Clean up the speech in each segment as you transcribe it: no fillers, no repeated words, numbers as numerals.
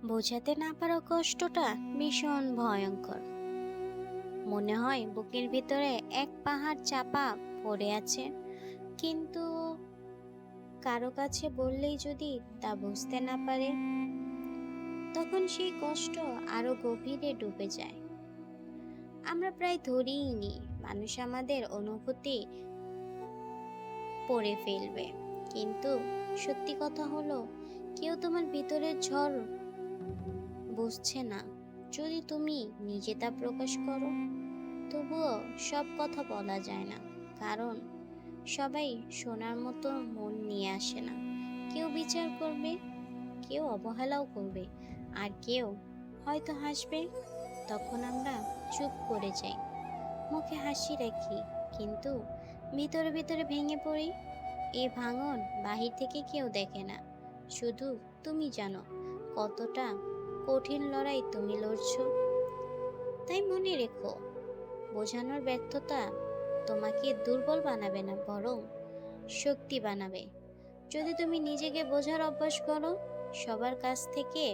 বোঝাতে না পারা কষ্টটা ভীষণ ভয়ঙ্কর। মনে হয় বুকের ভিতরে এক পাহাড় চাপা পড়ে আছে, কিন্তু কারো কাছে বললেই যদি তা বুঝতে না পারে, তখন সেই কষ্ট আরো গভীরে ডুবে যায়। আমরা প্রায় ধরেই নিই মানুষ আমাদের অনুভূতি পড়ে ফেলবে, কিন্তু সত্যি কথা হলো কেউ তোমার ভিতরের ঝড় বুঝছে না। যদি তুমি নিজে তা প্রকাশ করো, তবুও সব কথা বলা যায় না, কারণ সবাই শোনার মতো মন নিয়ে আসে না। কেউ বিচার করবে, কেউ অবহেলাও করবে, আর কেউ হয়তো হাসবে। তখন আমরা চুপ করে যাই, মুখে হাসি রাখি, কিন্তু ভিতরে ভিতরে ভেঙে পড়ি। এই ভাঙন বাহির থেকে কেউ দেখে না, শুধু তুমি জানো কতটা কঠিন লড়াই তুমি লড়ছো। তাই মনে রেখো, বোঝানোর ব্যর্থতা তোমাকে দুর্বল বানাবে না, বরং শক্তি বানাবে। যদি তুমি নিজেকে বোঝার অভ্যাস করো, সবার কাছ থেকে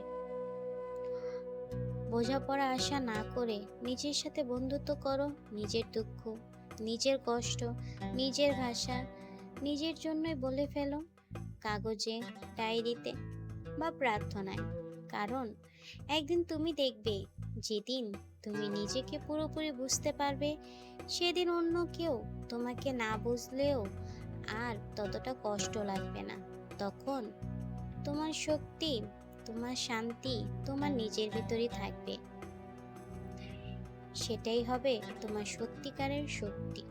বোঝাপড়া আশা না করে নিজের সাথে বন্ধুত্ব করো, নিজের দুঃখ, নিজের কষ্ট, নিজের ভাষা নিজের জন্যই বলে ফেলো, কাগজে, ডায়েরিতে বা প্রার্থনায়। কারণ একদিন তুমি দেখবে, যেদিন তুমি নিজেকে পুরোপুরি বুঝতে পারবে, সেদিন অন্য কেউ তোমাকে না বুঝলেও আর ততটা কষ্ট লাগবে না। তখন তোমার শক্তি, তোমার শান্তি তোমার নিজের ভিতরেই থাকবে। সেটাই হবে তোমার সত্যিকারের শক্তি।